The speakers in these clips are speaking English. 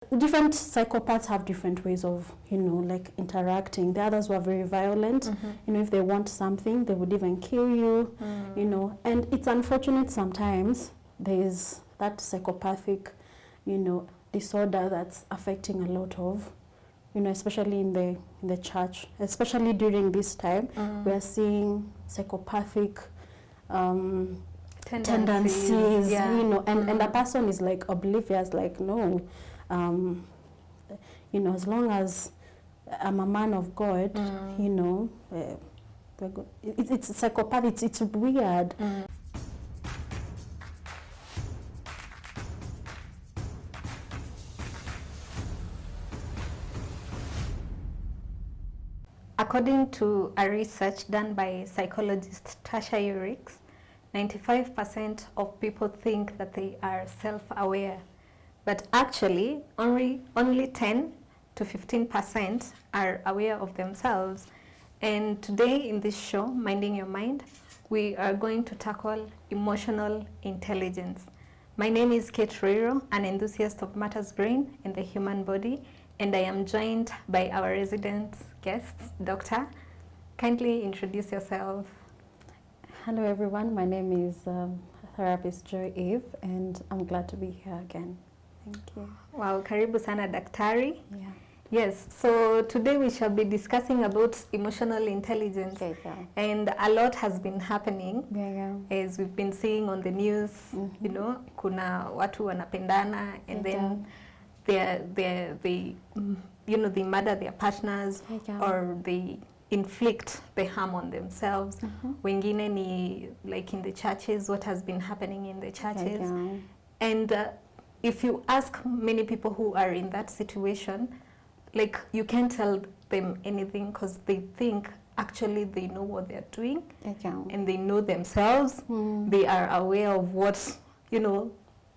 Different psychopaths have different ways of, like interacting. The others were very violent. If they want something, they would even kill you, and it's unfortunate sometimes there is that psychopathic, disorder that's affecting a lot of, especially in the church, especially during this time. We are seeing psychopathic tendencies, and a person is like oblivious, like, no, as long as I'm a man of God, it's psychopath, it's weird. According to a research done by psychologist Tasha Eurix, 95% of people think that they are self-aware, but actually only 10 to 15% are aware of themselves. And today in this show, Minding Your Mind, we are going to tackle emotional intelligence. My name is Kate Rero, an enthusiast of matters brain and the human body, and I am joined by our resident guests. Doctor, kindly introduce yourself. Hello everyone, my name is therapist Joy Eve, and I'm glad to be here again. Thank you. Wow, karibu sana daktari. Yeah. Yes, so today we shall be discussing about emotional intelligence. Okay, yeah. And a lot has been happening, as we've been seeing on the news, kuna watu wanapendana, and then they murder their partners, or they inflict the harm on themselves. Wengine ni like in the churches, what has been happening in the churches. And if you ask many people who are in that situation, like, you can't tell them anything because they think actually they know what they're doing, and they know themselves. They are aware of what,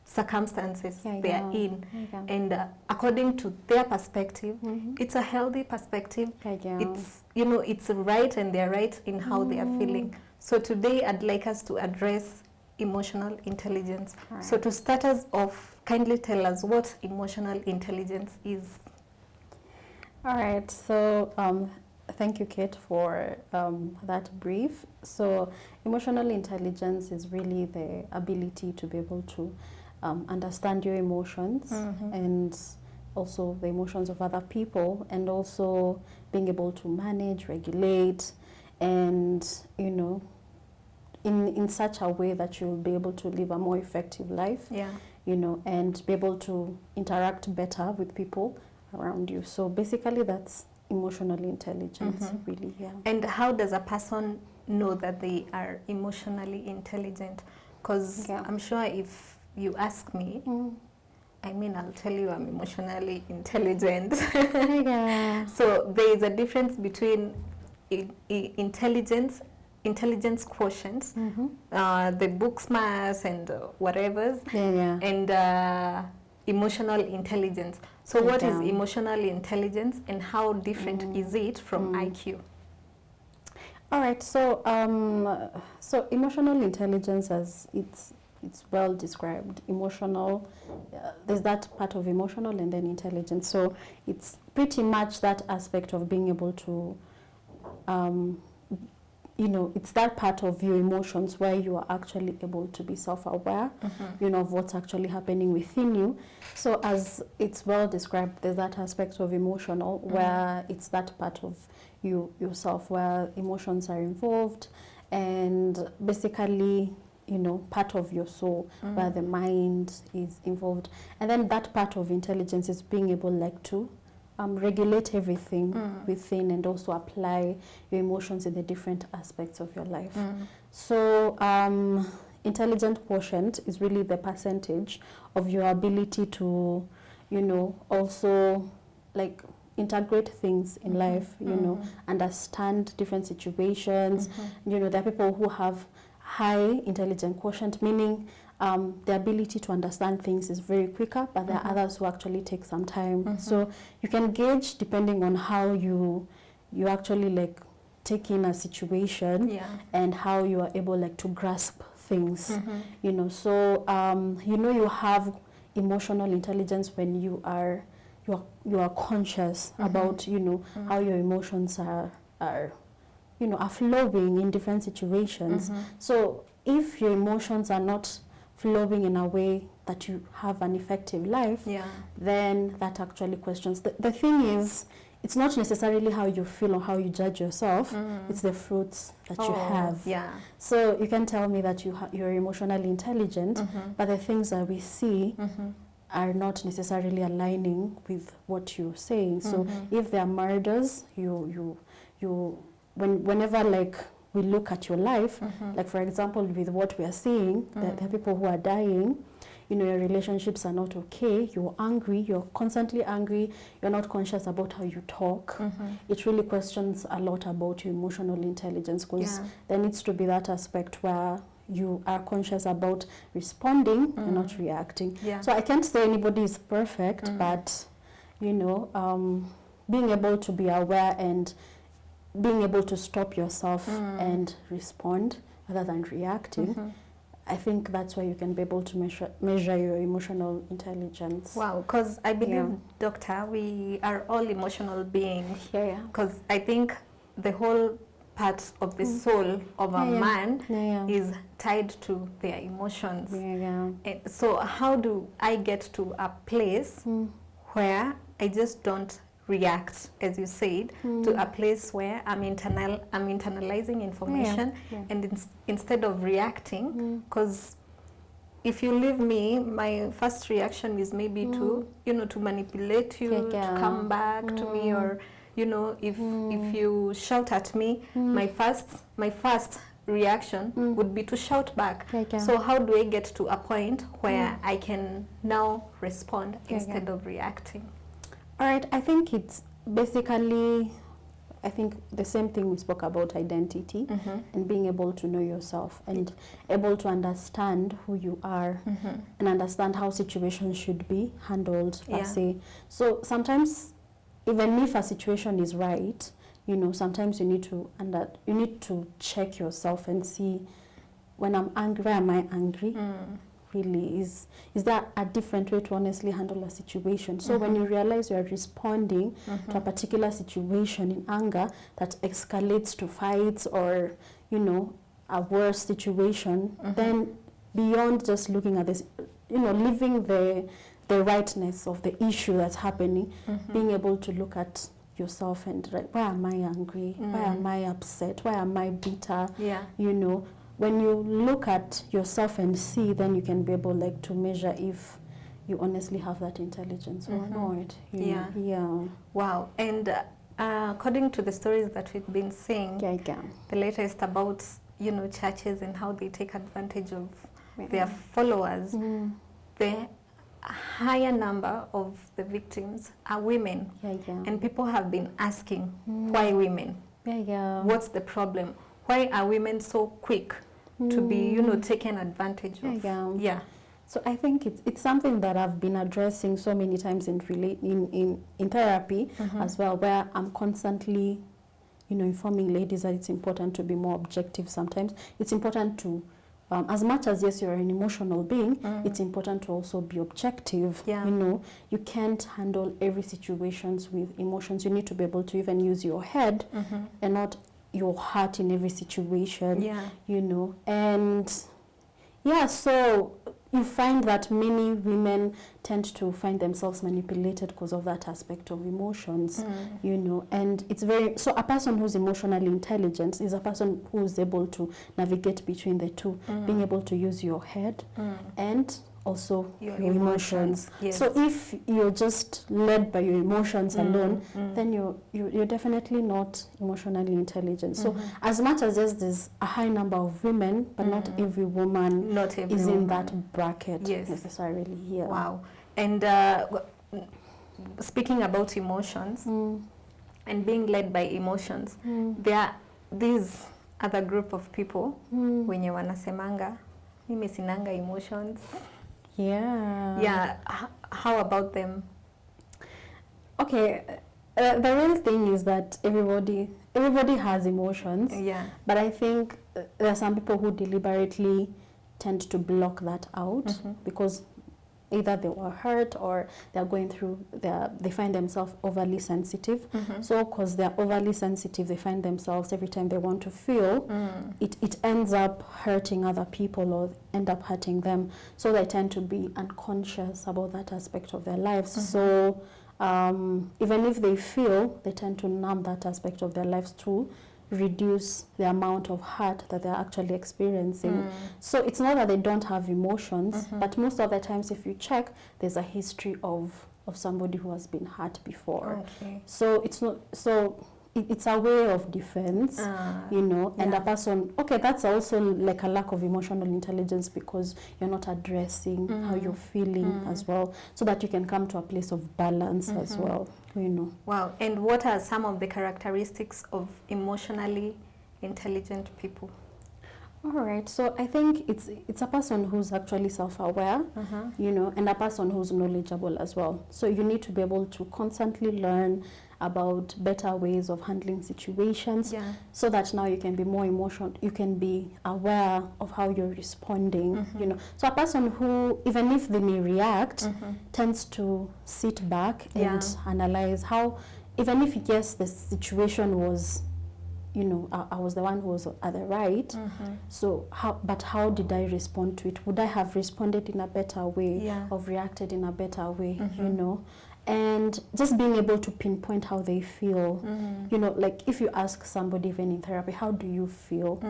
circumstances they are in, and according to their perspective, it's a healthy perspective. It's, it's right, and they're right in how they are feeling. So today I'd like us to address emotional intelligence. Right. So to start us off, kindly tell us what emotional intelligence is. All right, so thank you, Kate, for that brief. So emotional intelligence is really the ability to be able to understand your emotions, and also the emotions of other people, and also being able to manage, regulate, and, in such a way that you'll be able to live a more effective life, and be able to interact better with people around you. So basically that's emotional intelligence, really. And how does a person know that they are emotionally intelligent? Because I'm sure if you ask me, I'll tell you I'm emotionally intelligent. So there is a difference between intelligence quotient, the book smarts and whatever's, and emotional intelligence. So what is emotional intelligence, and how different is it from IQ? All right, so so emotional intelligence, as it's well described, emotional, there's that part of emotional and then intelligence. So it's pretty much that aspect of being able to it's that part of your emotions where you are actually able to be self-aware, of what's actually happening within you. So as it's well described, there's that aspect of emotional where it's that part of yourself where emotions are involved, and basically, part of your soul where the mind is involved. And then that part of intelligence is being able to regulate everything within, and also apply your emotions in the different aspects of your life. So intelligent quotient is really the percentage of your ability to, also integrate things in life, understand different situations. There are people who have high intelligent quotient, meaning the ability to understand things is very quicker, but there are others who actually take some time. So you can gauge depending on how you actually take in a situation, and how you are able to grasp things. So you have emotional intelligence when you are you are conscious about, you know, how your emotions are you know, are flowing in different situations. So if your emotions are not flowing in a way that you have an effective life, then that actually questions. The thing is, it's not necessarily how you feel or how you judge yourself, it's the fruits that you have. So you can tell me that you're emotionally intelligent, but the things that we see are not necessarily aligning with what you're saying. So if there are murders, whenever like we look at your life, like for example with what we are seeing, there are people who are dying, you know, your relationships are not okay, you're angry, you're constantly angry, you're not conscious about how you talk. It really questions a lot about your emotional intelligence, because there needs to be that aspect where you are conscious about responding and not reacting. So I can't say anybody is perfect, but you know, being able to be aware and being able to stop yourself and respond rather than reacting, I think that's why you can be able to measure your emotional intelligence. Wow, because I believe, Doctor, we are all emotional beings. Because I think the whole part of the soul of a man is tied to their emotions. So how do I get to a place where I just don't react, as you said, to a place where I'm internalizing information and instead of reacting, because if you leave me, my first reaction is maybe to, you know, to manipulate you, to come back to me, or, you know, if you shout at me, my first reaction would be to shout back. So how do I get to a point where I can now respond instead of reacting? All right, I think it's basically, I think the same thing we spoke about, identity and being able to know yourself and able to understand who you are and understand how situations should be handled, per se. So sometimes, even if a situation is right, you know, sometimes you need to check yourself and see, when I'm angry, am I angry? Really, is there a different way to honestly handle a situation? So when you realize you are responding to a particular situation in anger that escalates to fights or, you know, a worse situation, then beyond just looking at this, you know, leaving the rightness of the issue that's happening, being able to look at yourself and, like, why am I angry? Why am I upset? Why am I bitter? You know, when you look at yourself and see, then you can be able, like, to measure if you honestly have that intelligence or not. Wow. And according to the stories that we've been seeing, the latest about, you know, churches and how they take advantage of their followers, the higher number of the victims are women. And people have been asking, why women? What's the problem? Why are women so quick to be, you know, taken advantage of? So I think it's something that I've been addressing so many times in therapy as well, where I'm constantly, you know, informing ladies that it's important to be more objective sometimes. It's important to, as much as, yes, you're an emotional being, it's important to also be objective. You know, you can't handle every situation with emotions. You need to be able to even use your head and not your heart in every situation, you know. And so you find that many women tend to find themselves manipulated because of that aspect of emotions, you know. And it's so a person who's emotionally intelligent is a person who's able to navigate between the two, being able to use your head and also your emotions. So if you're just led by your emotions alone, then you're definitely not emotionally intelligent. So as much as there's a high number of women, but not every woman is in that bracket necessarily. Wow. And speaking about emotions and being led by emotions, there are these other group of people wenye wanasemanga mimi sinanga emotions. How about them? Okay, the real thing is that everybody has emotions. But I think there are some people who deliberately tend to block that out because either they were hurt or they're going through, they find themselves overly sensitive. So because they're overly sensitive, they find themselves every time they want to feel, it ends up hurting other people or end up hurting them. So they tend to be unconscious about that aspect of their lives. So even if they feel, they tend to numb that aspect of their lives to reduce the amount of hurt that they're actually experiencing. So it's not that they don't have emotions, but most of the times if you check, there's a history of somebody who has been hurt before. So it's not, so it's a way of defense, you know, and a person, okay, that's also like a lack of emotional intelligence because you're not addressing how you're feeling as well, so that you can come to a place of balance as well, you know. Wow. And what are some of the characteristics of emotionally intelligent people? All right, so I think it's a person who's actually self-aware, you know, and a person who's knowledgeable as well. So you need to be able to constantly learn about better ways of handling situations, so that now you can be more emotional, you can be aware of how you're responding, you know. So a person who, even if they may react, tends to sit back and analyze how, even if yes, the situation was, you know, I was the one who was at the right, so how did I respond to it? Would I have responded in a better way, or reacted in a better way, you know? And just being able to pinpoint how they feel, you know, like if you ask somebody even in therapy, how do you feel?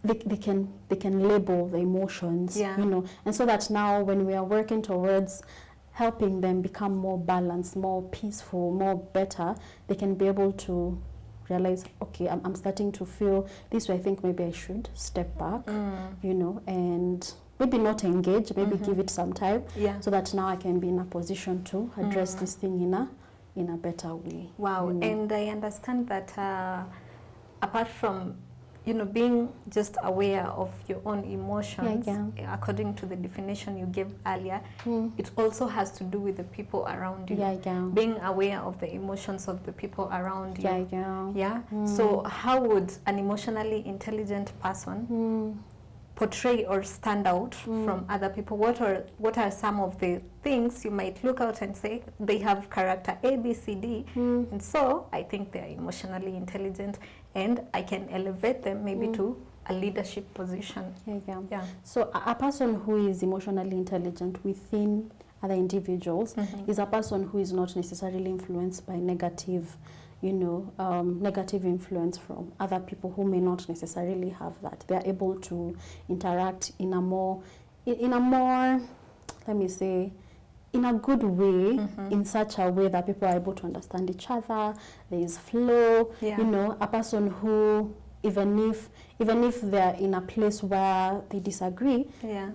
They can label the emotions, you know, and so that now when we are working towards helping them become more balanced, more peaceful, more better, they can be able to realize, okay, I'm starting to feel this way, I think maybe I should step back, you know, and maybe not engage, maybe give it some time, so that now I can be in a position to address this thing in a better way. Wow. You know? And I understand that apart from, you know, being just aware of your own emotions, according to the definition you gave earlier, it also has to do with the people around you. Being aware of the emotions of the people around you. So how would an emotionally intelligent person portray or stand out from other people? What are some of the things you might look out and say they have character A, B, C, D, and so I think they're emotionally intelligent, and I can elevate them maybe to a leadership position. So a person who is emotionally intelligent within other individuals is a person who is not necessarily influenced by negative, you know, negative influence from other people who may not necessarily have that. They are able to interact in a more, let me say, in a good way, in such a way that people are able to understand each other. There is flow, you know, a person who, even if they're in a place where they disagree,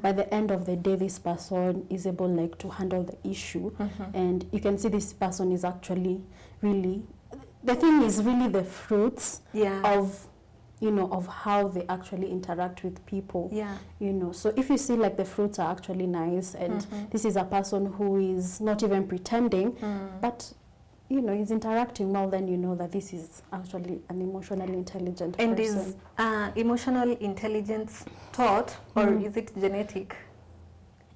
by the end of the day, this person is able like to handle the issue, and you can see this person is actually really, the thing is really the fruits of, you know, of how they actually interact with people, you know. So if you see like the fruits are actually nice, and this is a person who is not even pretending, but you know, he's interacting well, then you know that this is actually an emotionally intelligent person. And is emotional intelligence taught, or is it genetic?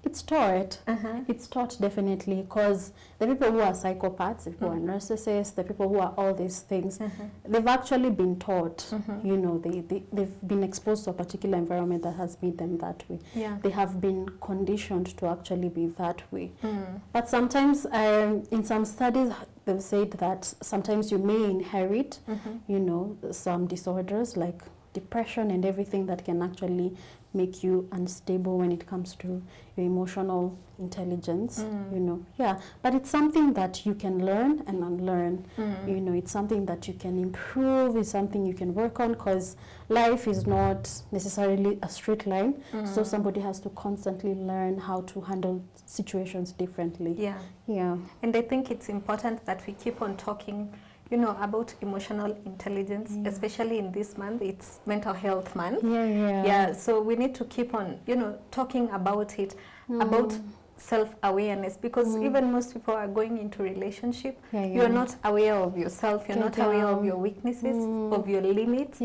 It's taught. It's taught definitely, because the people who are psychopaths, the people who are narcissists, the people who are all these things, they've actually been taught. You know, they've been exposed to a particular environment that has made them that way. They have been conditioned to actually be that way. But sometimes, in some studies, they've said that sometimes you may inherit, you know, some disorders like depression and everything that can actually make you unstable when it comes to your emotional intelligence, you know. But it's something that you can learn and unlearn, you know. It's something that you can improve, it's something you can work on, because life is not necessarily a straight line, so somebody has to constantly learn how to handle situations differently. And I think it's important that we keep on talking, you know, about emotional intelligence, especially in this month. It's Mental Health Month. So we need to keep on, you know, talking about it, about self-awareness, because even most people are going into relationship, you're not aware of yourself, you're not aware of your weaknesses, of your limits.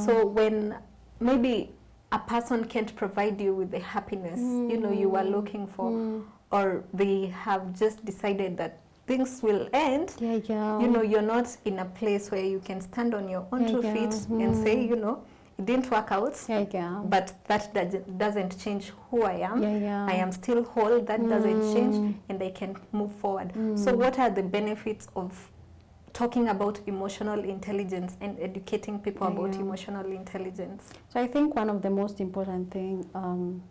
So when maybe a person can't provide you with the happiness, you know, you are looking for, or they have just decided that things will end, you know, you're not in a place where you can stand on your own 2 feet and say, you know, it didn't work out, but that doesn't change who I am. I am still whole. That doesn't change, and I can move forward. So what are the benefits of talking about emotional intelligence and educating people about emotional intelligence? So I think one of the most important thing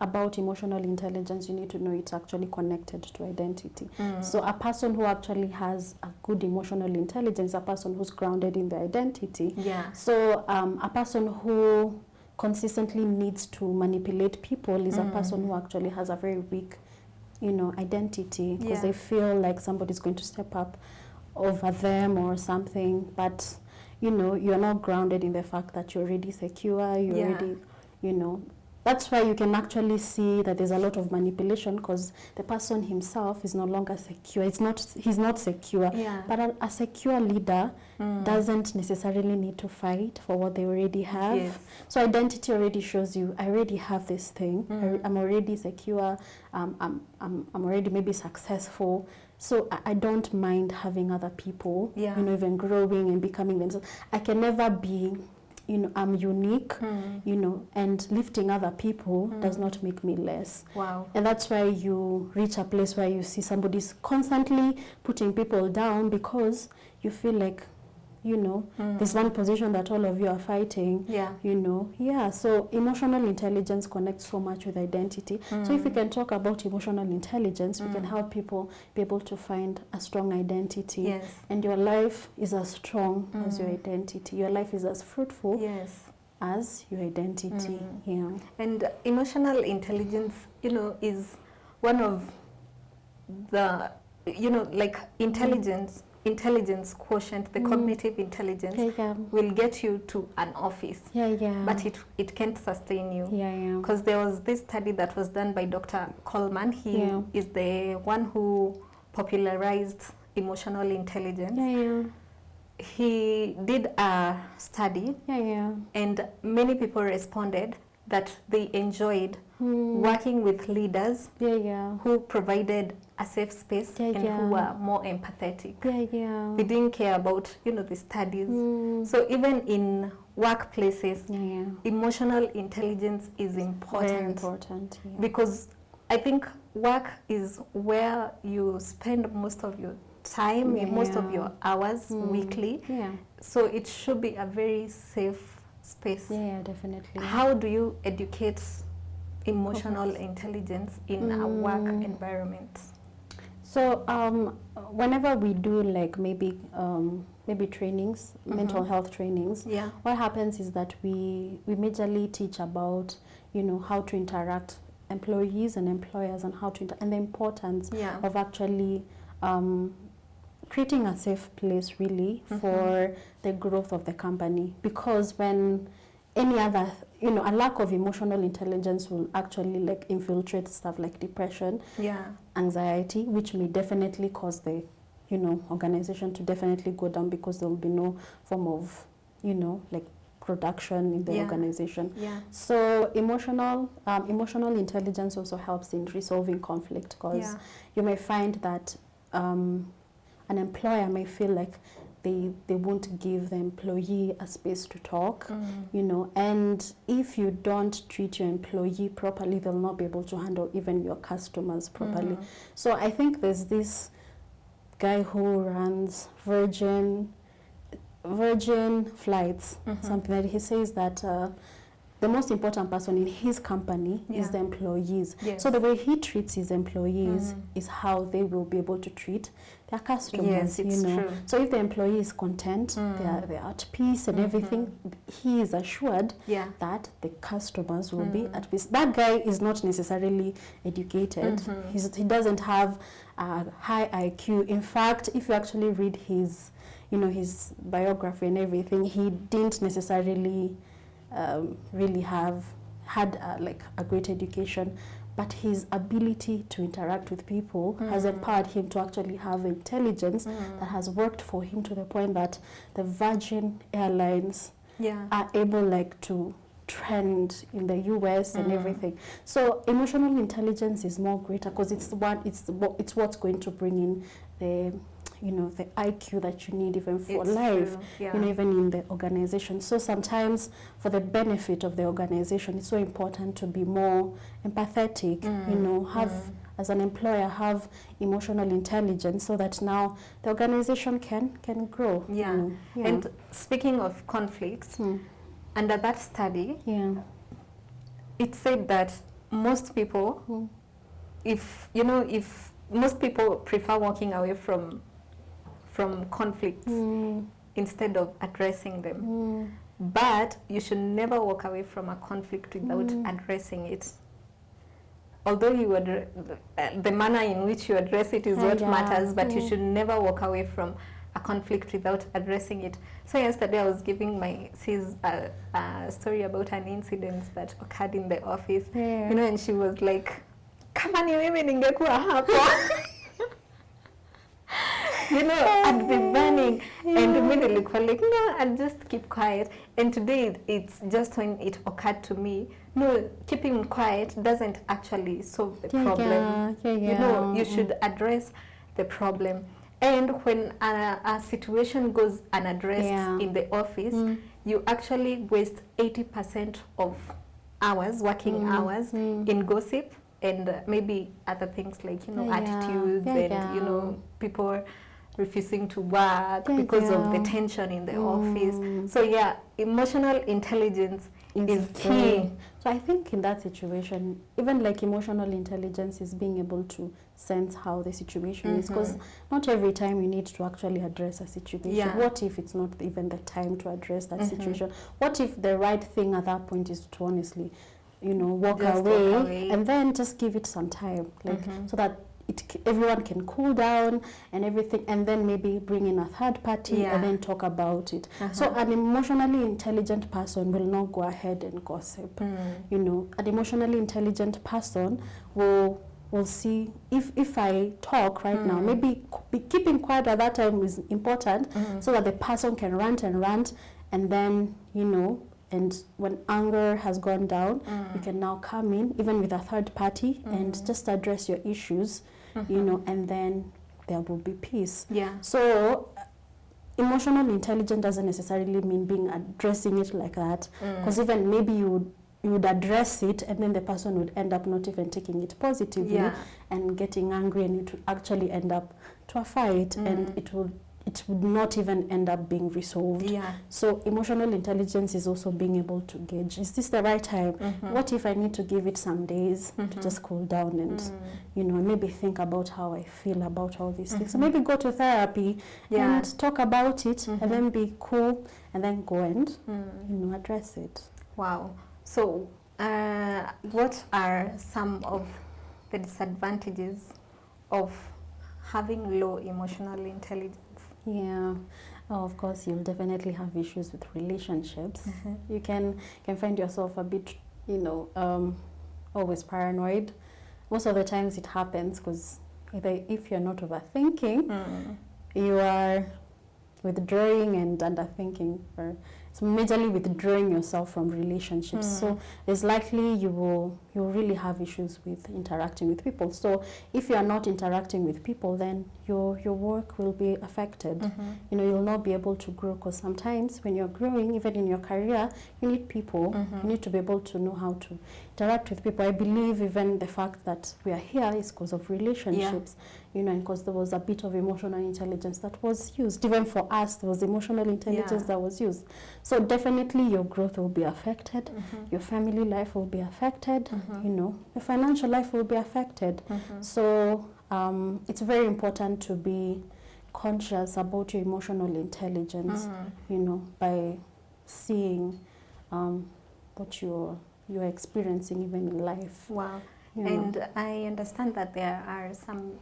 about emotional intelligence, you need to know it's actually connected to identity. So a person who actually has a good emotional intelligence, a person who's grounded in their identity. So a person who consistently needs to manipulate people is a person who actually has a very weak, you know, identity, because they feel like somebody's going to step up over them or something. But, you know, you're not grounded in the fact that you're already secure, you're already, you know. That's why you can actually see that there's a lot of manipulation, because the person himself is no longer secure. He's not secure. But a secure leader doesn't necessarily need to fight for what they already have. So identity already shows you, I already have this thing. I'm already secure. I'm already maybe successful. So I don't mind having other people, you know, even growing and becoming themselves. I can never be, you know, I'm unique, you know, and lifting other people does not make me less. And that's why you reach a place where you see somebody's constantly putting people down, because you feel like, you know, there's one position that all of you are fighting, you know. So emotional intelligence connects so much with identity. So if we can talk about emotional intelligence, we can help people be able to find a strong identity. And your life is as strong as your identity. Your life is as fruitful as your identity. And emotional intelligence, you know, is one of the, you know, like intelligence quotient, the cognitive intelligence will get you to an office, but it can't sustain you. Because there was this study that was done by Dr. Coleman. He is the one who popularized emotional intelligence. He did a study, and many people responded that they enjoyed working with leaders who provided a safe space and who were more empathetic. They didn't care about, you know, the studies. So even in workplaces, emotional intelligence is important. Because I think work is where you spend most of your time, most of your hours weekly. So it should be a very safe space. Definitely. How do you educate emotional intelligence in a work environment? So whenever we do like maybe trainings, mental health trainings, what happens is that we majorly teach about, you know, how to interact employees and employers, and how to and the importance of actually creating a safe place really for the growth of the company. Because when any other, you know, a lack of emotional intelligence will actually like infiltrate stuff like depression, anxiety, which may definitely cause the, you know, organization to definitely go down, because there will be no form of, you know, like production in the organization. So emotional intelligence also helps in resolving conflict, because you may find that an employer may feel like they won't give the employee a space to talk, you know, and if you don't treat your employee properly, they'll not be able to handle even your customers properly. So I think there's this guy who runs Virgin Flights, something that he says that the most important person in his company is the employees. So the way he treats his employees is how they will be able to treat their customers. You know, true. So if the employee is content, they're at peace and everything, he is assured that the customers will be at peace. That guy is not necessarily educated. He doesn't have a high IQ. In fact, if you actually read his, you know, his biography and everything, he didn't necessarily really had like a great education, but his ability to interact with people has empowered him to actually have intelligence that has worked for him to the point that the Virgin Airlines are able like to trend in the US and everything. So emotional intelligence is more greater because it's what's going to bring in the the IQ that you need even for life, even in the organization. So sometimes for the benefit of the organization, it's so important to be more empathetic, as an employer, have emotional intelligence so that now the organization can grow. And speaking of conflicts, under that study, it said that most people, if most people prefer walking away from conflicts instead of addressing them. But you should never walk away from a conflict without addressing it. Although the manner in which you address it is what matters, but you should never walk away from a conflict without addressing it. So yesterday I was giving my sis a story about an incident that occurred in the office, and she was like, kama ni mimi ningekuwa hapo. I'd be burning, and immediately like, no, I'll just keep quiet. And today, it's just when it occurred to me, no, keeping quiet doesn't actually solve the problem. You should address the problem. And when a situation goes unaddressed in the office, you actually waste 80% of hours, working hours, in gossip and maybe other things like, attitudes and, people refusing to work because of the tension in the office. So emotional intelligence is key. So I think in that situation, even like emotional intelligence is being able to sense how the situation is, because not every time you need to actually address a situation. What if it's not even the time to address that situation? What if the right thing at that point is to honestly, walk away and then just give it some time, like so that everyone can cool down and everything, and then maybe bring in a third party and then talk about it. So an emotionally intelligent person will not go ahead and gossip. An emotionally intelligent person will see if I talk right now, maybe keeping quiet at that time is important, so that the person can rant and then and when anger has gone down, you can now come in even with a third party and just address your issues, and then there will be peace. So emotional intelligence doesn't necessarily mean addressing it like that, because even maybe you would address it and then the person would end up not even taking it positively and getting angry, and it would actually end up to a fight, and it would not even end up being resolved. So emotional intelligence is also being able to gauge, is this the right time? What if I need to give it some days to just cool down and maybe think about how I feel about all these things. So maybe go to therapy and talk about it and then be cool and then go and address it. Wow. So what are some of the disadvantages of having low emotional intelligence? Of course, you'll definitely have issues with relationships. You can find yourself a bit, always paranoid. Most of the times it happens because either if you're not overthinking, you are withdrawing and underthinking, or it's majorly withdrawing yourself from relationships. So it's likely you will really have issues with interacting with people. So if you are not interacting with people, then your work will be affected. You'll not be able to grow, because sometimes when you're growing, even in your career, you need people. You need to be able to know how to interact with people. I believe even the fact that we are here is because of relationships. And because there was a bit of emotional intelligence that was used. Even for us, there was emotional intelligence that was used. So definitely your growth will be affected, your family life will be affected, your financial life will be affected. So it's very important to be conscious about your emotional intelligence, by seeing what you're experiencing even in life. Wow. And I understand that there are some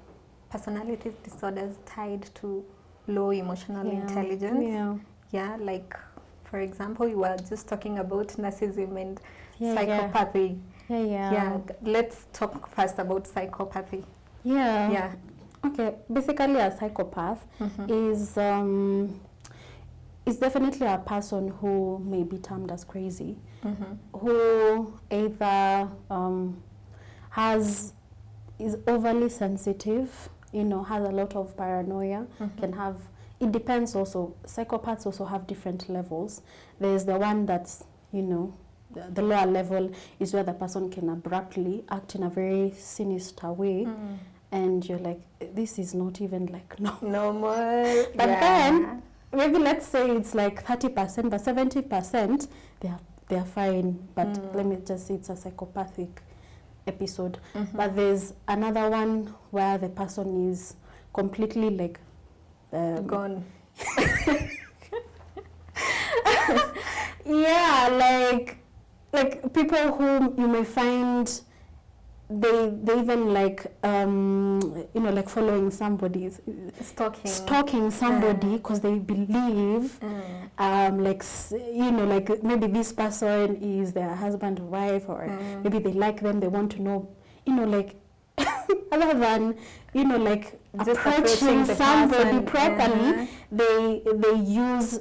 personality disorders tied to low emotional intelligence. Like for example, you were just talking about narcissism and psychopathy. Let's talk first about psychopathy. Okay, basically a psychopath is it's definitely a person who may be termed as crazy, who either is overly sensitive, you know, has a lot of paranoia, can have, it depends also, psychopaths also have different levels. There's the one that's, you know, the lower level is where the person can abruptly act in a very sinister way, and you're like, this is not even like normal. But then, maybe let's say it's like 30%, but 70%, they're fine. But let me just say it's a psychopathic episode. But there's another one where the person is completely like gone. Yeah, like people who you may find they even like you know, like following somebody, stalking somebody because they believe like, you know, like maybe this person is their husband or wife, or maybe they like them, they want to know, you know, like other than, you know, like just approaching somebody person properly, they use,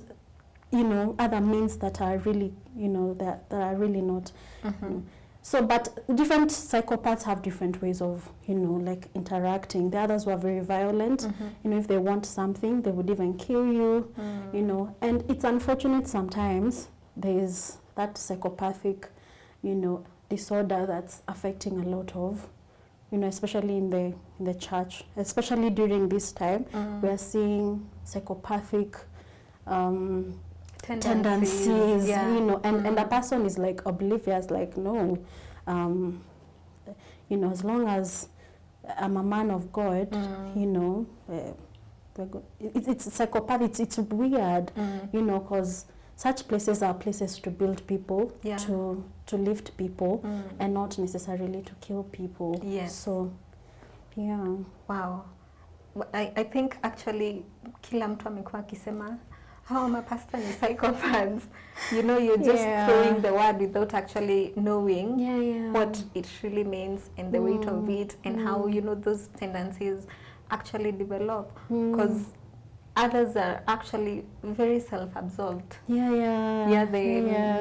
you know, other means that are really, you know, that are really not. So, but different psychopaths have different ways of, you know, like interacting. The others were very violent. You know, if they want something, they would even kill you, you know. And it's unfortunate sometimes there is that psychopathic, you know, disorder that's affecting a lot of, you know, especially in the church, especially during this time, we are seeing psychopathic tendencies, you know, and the person is like oblivious, like, no, you know, as long as I'm a man of God, you know, it's psychopath, it's weird, you know, because such places are places to build people, to lift people, and not necessarily to kill people. Yes. So, yeah. Wow. I think actually kila mtu amekuwa akisema how mapasta ni psychopaths. You know, you're just throwing the word without actually knowing what it really means and the weight of it, and how, you know, those tendencies actually develop. Because others are actually very self-absorbed. They're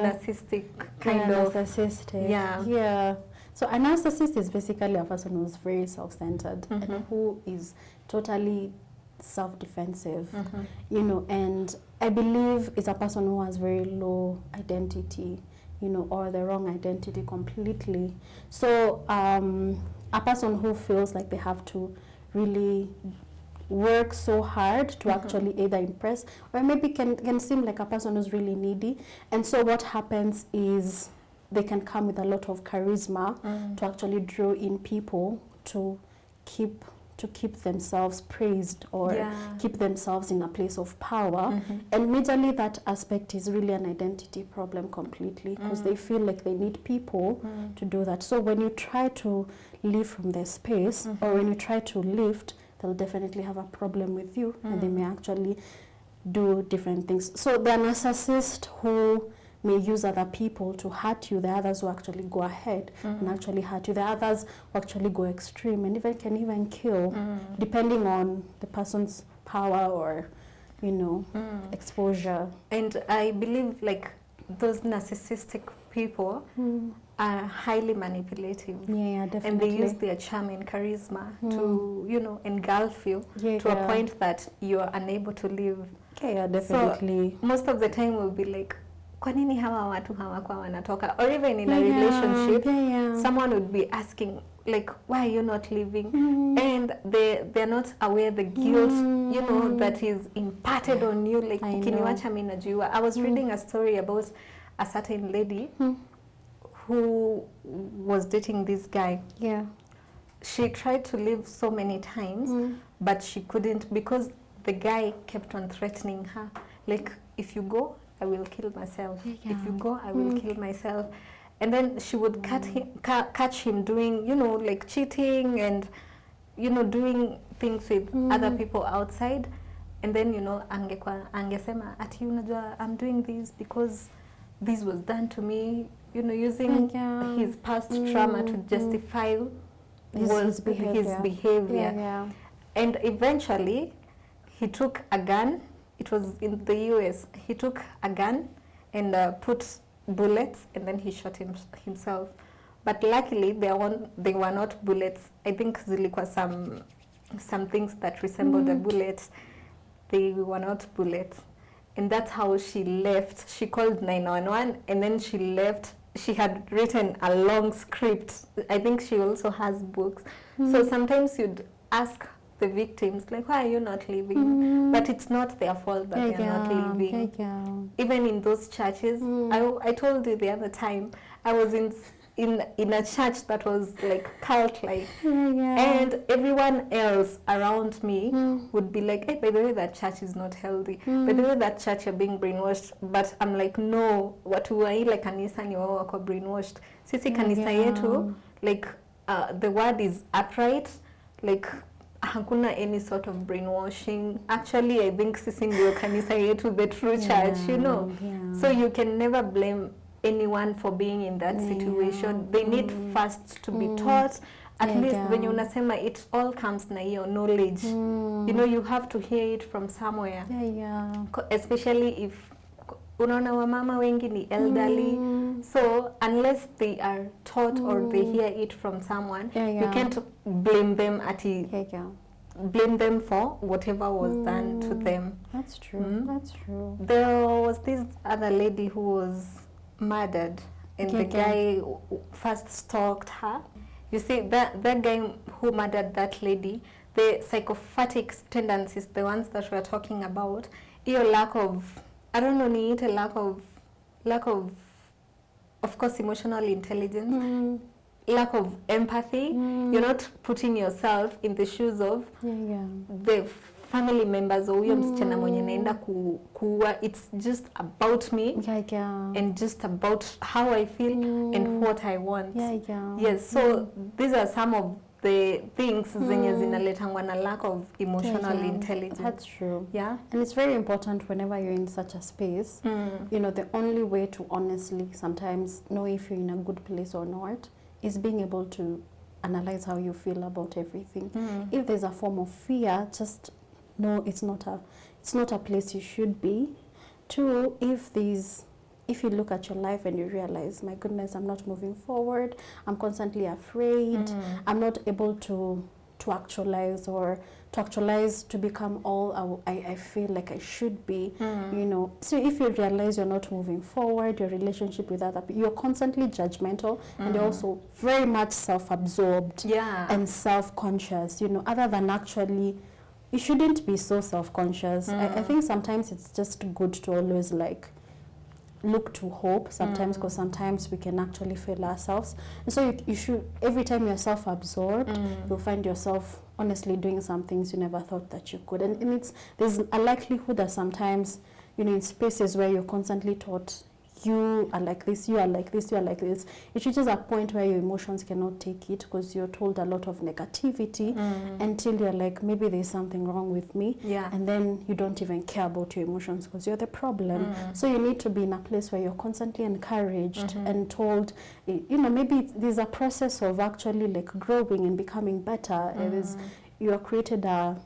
narcissistic kind of. Narcissistic. So a narcissist is basically a person who's very self-centered and who is totally self-defensive, you know, and I believe it's a person who has very low identity, you know, or the wrong identity completely. So a person who feels like they have to really work so hard to actually either impress, or maybe can seem like a person who's really needy. And so what happens is they can come with a lot of charisma to actually draw in people to keep themselves praised, or keep themselves in a place of power. And majorly that aspect is really an identity problem completely, because they feel like they need people to do that. So when you try to live from their space, or when you try to lift, they'll definitely have a problem with you, and they may actually do different things. So the narcissist who may use other people to hurt you, the others will actually go ahead and actually hurt you. The others will actually go extreme and can even kill, depending on the person's power or, you know, exposure. And I believe like those narcissistic people are highly manipulative. Definitely. And they use their charm and charisma to, you know, engulf you to a point that you are unable to live. Definitely. So most of the time we'll be like, kwa nini hawa watu hawakuwa wanatoka? Or even in a relationship, someone would be asking, like, why are you not leaving? And they're not aware the guilt, you know, that is imparted on you. Like, ukiniwacha mimi najua. I was reading a story about a certain lady who was dating this guy. She tried to leave so many times, but she couldn't, because the guy kept on threatening her. Like, if you go, I will kill myself. If you go, I will kill myself. And then she would catch him doing, you know, like cheating and, you know, doing things with other people outside. And then, you know, angesema, ati unajua, I'm doing this because this was done to me, you know, using his past trauma to justify his behavior. And eventually, he took a gun it was in the US. He took a gun and put bullets, and then he shot himself. But luckily, they were not bullets. I think zilikuwa some things that resembled a bullet. They were not bullets. And that's how she left. She called 911, and then she left. She had written a long script. I think she also has books. So sometimes you'd ask the victims, like, why are you not leaving? But it's not their fault that they're not leaving. Even in those churches, I told you the other time, I was in a church that was like cult-like, and everyone else around me would be like, hey, by the way, that church is not healthy. By the way, that church, you're being brainwashed. But I'm like, no, watu wa ile kanisa ni wao wako brainwashed. Sisi kanisa yetu, like, the word is upright, like, hakuna any sort of brainwashing. Actually, I think sisi ndio kanisa yetu, the true church, you know. So you can never blame anyone for being in that situation. They need first to be taught. At least when you unasema, it all comes na hiyo knowledge. You know, you have to hear it from somewhere. Especially if unaona wamama wengi ni elderly. So unless they are taught or they hear it from someone, you can't blame them blame them for whatever was done to them. That's true. That's true. There was this other lady who was murdered, and the guy first stalked her. You see, that guy who murdered that lady, the psychopathic tendencies, the ones that we're talking about, your lack of, I don't know, need a lack of course, emotional intelligence, lack of empathy. You're not putting yourself in the shoes of the family members or huyo msichana mwenye naenda kuua. It's just about me and just about how I feel and what I want. Yes, so these are some of the things zenye zinaletangwa na lack of emotional intelligence. That's true. Yeah, and it's very important whenever you're in such a space. You know, the only way to honestly sometimes know if you're in a good place or not is being able to analyze how you feel about everything. If there's a form of fear, just no, it's not a place you should be. Two, if you look at your life and you realize, my goodness, I'm not moving forward, I'm constantly afraid, I'm not able to actualize to become all I feel like I should be, you know. So if you realize you're not moving forward, your relationship with other people, you're constantly judgmental, and you're also very much self-absorbed and self-conscious, you know, other than actually, you shouldn't be so self-conscious. I think sometimes it's just good to always like look to hope sometimes, because sometimes we can actually fail ourselves. And so you should, every time you're self-absorbed, you'll find yourself honestly doing some things you never thought that you could. And there's a likelihood that sometimes, you know, in spaces where you're constantly taught, you are like this, you are like this, you are like this, it reaches a point where your emotions cannot take it, because you're told a lot of negativity until you're like, maybe there's something wrong with me, and then you don't even care about your emotions because you're the problem. So you need to be in a place where you're constantly encouraged and told, you know, maybe there's a process of actually like growing and becoming better. You are created a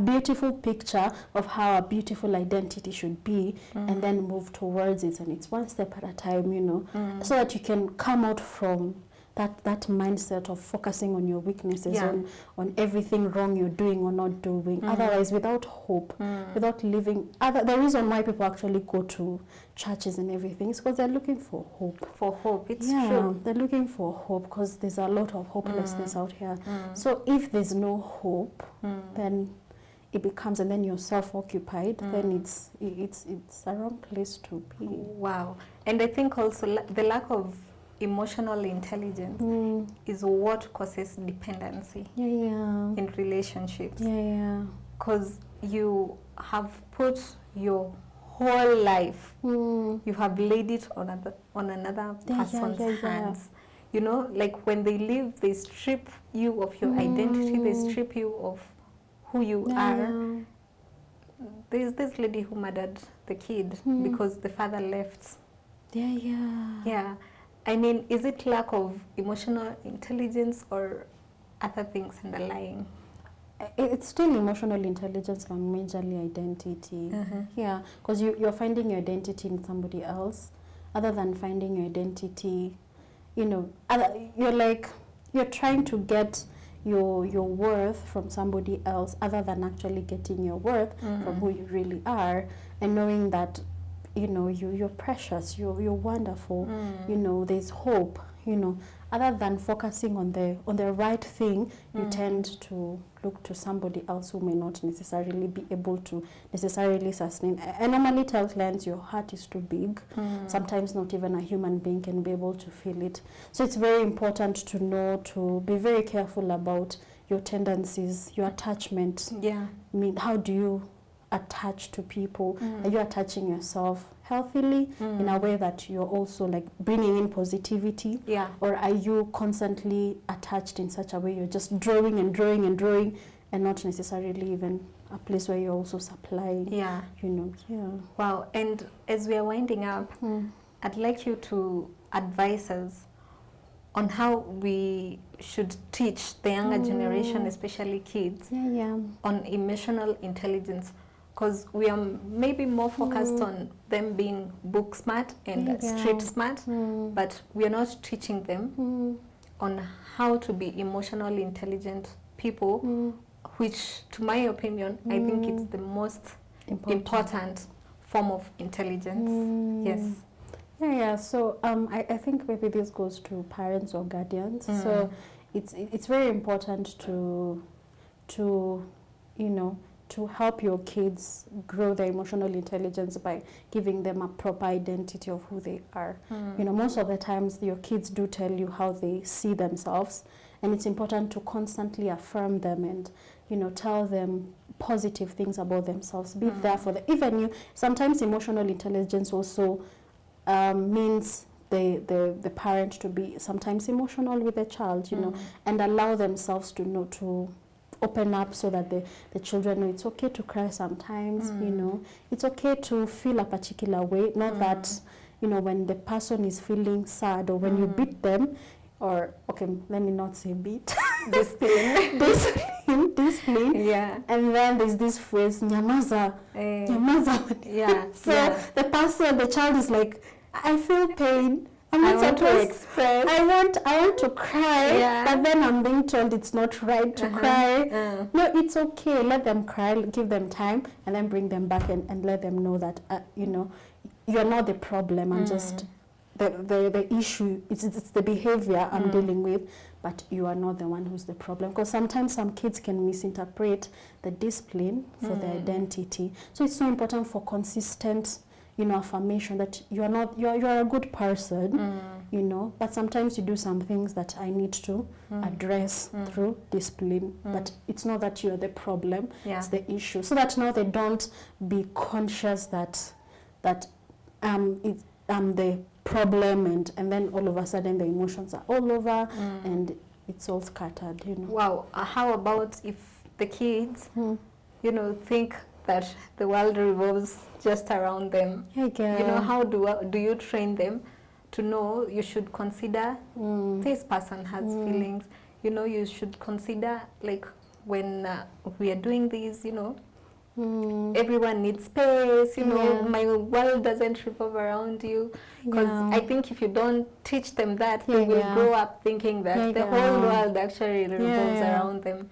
beautiful picture of how a beautiful identity should be, and then move towards it, and it's one step at a time, you know, so that you can come out from that mindset of focusing on your weaknesses, on everything wrong you're doing or not doing. Otherwise, without hope, without living, the reason why people actually go to churches and everything is because they're looking for hope. For hope, it's true. They're looking for hope because there's a lot of hopelessness out here. So if there's no hope, then it becomes, and then you're self-occupied, then it's a wrong place to be. Wow. And I think also the lack of emotional intelligence is what causes dependency in relationships. Because you have put your whole life, you have laid it on another person's hands. You know, like when they leave, they strip you of your identity, they strip you of who you are. There's this lady who murdered the kid because the father left. I mean, is it lack of emotional intelligence or other things underlying? It's still emotional intelligence, but majorly identity. Yeah, because you're finding your identity in somebody else, other than finding your identity, you know, you're trying to get your worth from somebody else, other than actually getting your worth from who you really are, and knowing that, you know, you're precious, you're wonderful, you know, there's hope, you know. Other than focusing on the right thing, you tend to look to somebody else who may not necessarily be able to necessarily sustain. I normally tell clients, your heart is too big. Sometimes not even a human being can be able to feel it. So it's very important to know, to be very careful about your tendencies, your attachment. Yeah. I mean, how do you attach to people? Are you attaching yourself healthily in a way that you're also like bringing in positivity? Yeah. Or are you constantly attached in such a way you're just drawing and drawing and drawing, and not necessarily even a place where you're also supplying? Yeah. You know. Yeah. Wow. And as we are winding up, I'd like you to advise us on how we should teach the younger generation, especially kids, on emotional intelligence, because we are maybe more focused on them being book smart and street smart, but we are not teaching them on how to be emotionally intelligent people, which, to my opinion, I think it's the most important form of intelligence. Yes. Yeah. So I think maybe this goes to parents or guardians. So it's very important to you know, to help your kids grow their emotional intelligence by giving them a proper identity of who they are. You know, most of the times your kids do tell you how they see themselves, and it's important to constantly affirm them and, you know, tell them positive things about themselves. Be there for them. Even you, sometimes emotional intelligence also means the parent to be sometimes emotional with the child, you know, and allow themselves to know, to open up, so that the children know it's okay to cry sometimes, you know, it's okay to feel a particular way, not that, you know, when the person is feeling sad, or when you beat them, or, okay, let me not say beat, discipline, Yeah. and then there's this phrase, nyamaza, nyamaza. Yeah. So the child is like, I feel pain, I want to express. I want to cry, but then I'm being told it's not right to cry. No, it's okay. Let them cry, give them time, and then bring them back and let them know that, you know, you're not the problem. I'm just the issue. It's the behavior I'm dealing with, but you are not the one who's the problem. Because sometimes some kids can misinterpret the discipline for their identity. So it's so important for consistent, you know, affirmation that you're a good person, you know, but sometimes you do some things that I need to address through discipline, but it's not that you're the problem, it's the issue. So that now they don't be conscious that I'm the problem, and then all of a sudden the emotions are all over and it's all scattered, you know. Wow. How about if the kids, you know, think that the world revolves just around them? You know, how do you train them to know you should consider this person has feelings? You know, you should consider, like, when we are doing this, you know, everyone needs space, you know, my world doesn't revolve around you. Because I think if you don't teach them that, they will grow up thinking that the whole world actually revolves around them.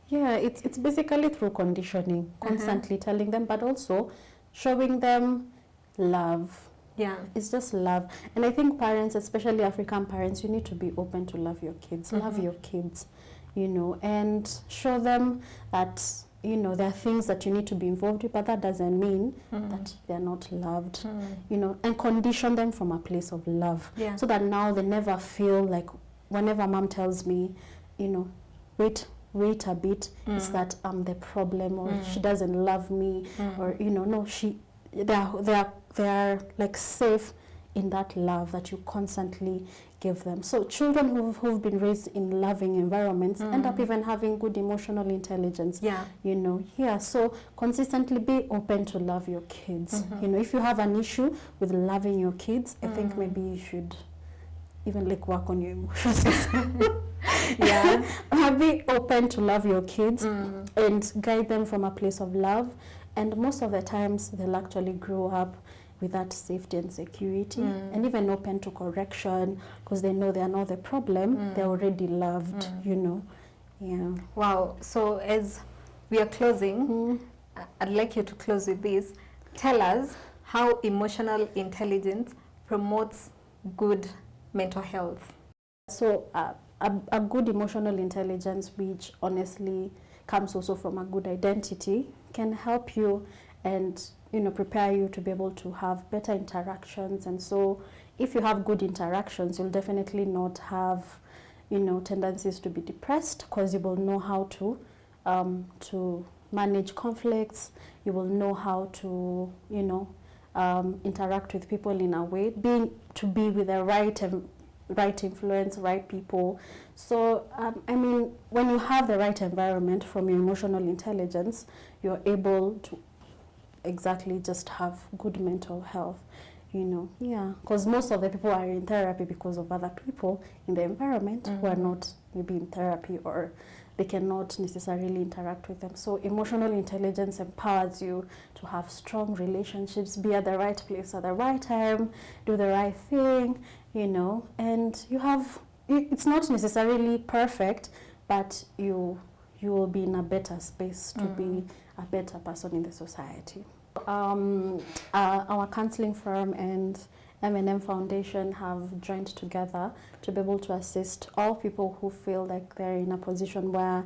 Yeah, it's basically through conditioning, constantly telling them, but also showing them love. Yeah. It's just love. And I think parents, especially African parents, you need to be open to love your kids. Love your kids, you know, and show them that, you know, there are things that you need to be involved with, but that doesn't mean that they're not loved, you know, and condition them from a place of love. So that now they never feel like, whenever mom tells me, you know, wait a bit, it's that I'm the problem, or she doesn't love me, or, you know, no, they are like safe in that love that you constantly give them. So children who've been raised in loving environments end up even having good emotional intelligence. You know, so consistently be open to love your kids. You know, if you have an issue with loving your kids, I think maybe you should even like work on your emotions. Yeah. Be open to love your kids and guide them from a place of love. And most of the times they'll actually grow up with that safety and security, and even open to correction because they know they are not the problem. They're already loved, you know. Yeah. Wow. So as we are closing, I'd like you to close with this. Tell us how emotional intelligence promotes good mental health. So a good emotional intelligence, which honestly comes also from a good identity, can help you and, you know, prepare you to be able to have better interactions. And so if you have good interactions, you'll definitely not have, you know, tendencies to be depressed, because you will know how to manage conflicts. You will know how to, you know, interact with people in a way, to be with the right influence, right people. So I mean, when you have the right environment from your emotional intelligence, you're able to exactly just have good mental health, you know. Yeah, because most of the people are in therapy because of other people in the environment who are not maybe in therapy, or they cannot necessarily interact with them. So emotional intelligence empowers you to have strong relationships, be at the right place at the right time, do the right thing, you know. And you have, it's not necessarily perfect, but you will be in a better space to be a better person in the society. Our counseling firm and M&M Foundation have joined together to be able to assist all people who feel like they're in a position where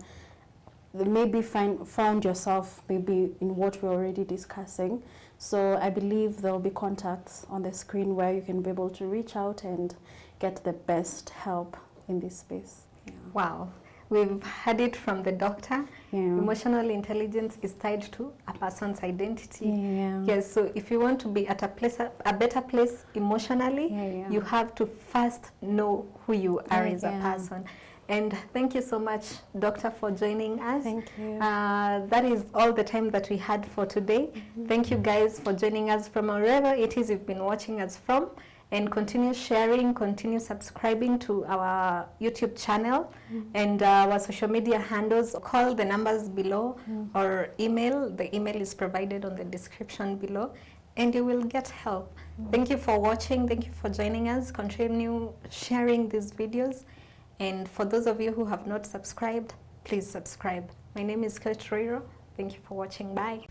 they maybe found yourself maybe in what we're already discussing. So I believe there will be contacts on the screen where you can be able to reach out and get the best help in this space. Yeah. Wow. We've heard it from the doctor. Yeah. Emotional intelligence is tied to a person's identity. Yeah. Yes, so if you want to be at a better place emotionally, you have to first know who you are as a person. And thank you so much, Doctor, for joining us. Thank you. That is all the time that we had for today. Thank you guys for joining us from wherever it is you've been watching us from. And continue sharing, continue subscribing to our YouTube channel and our social media handles. Call the numbers below or email. The email is provided on the description below, and you will get help. Thank you for watching. Thank you for joining us. Continue sharing these videos. And for those of you who have not subscribed, please subscribe. My name is Coach Roiro. Thank you for watching. Bye.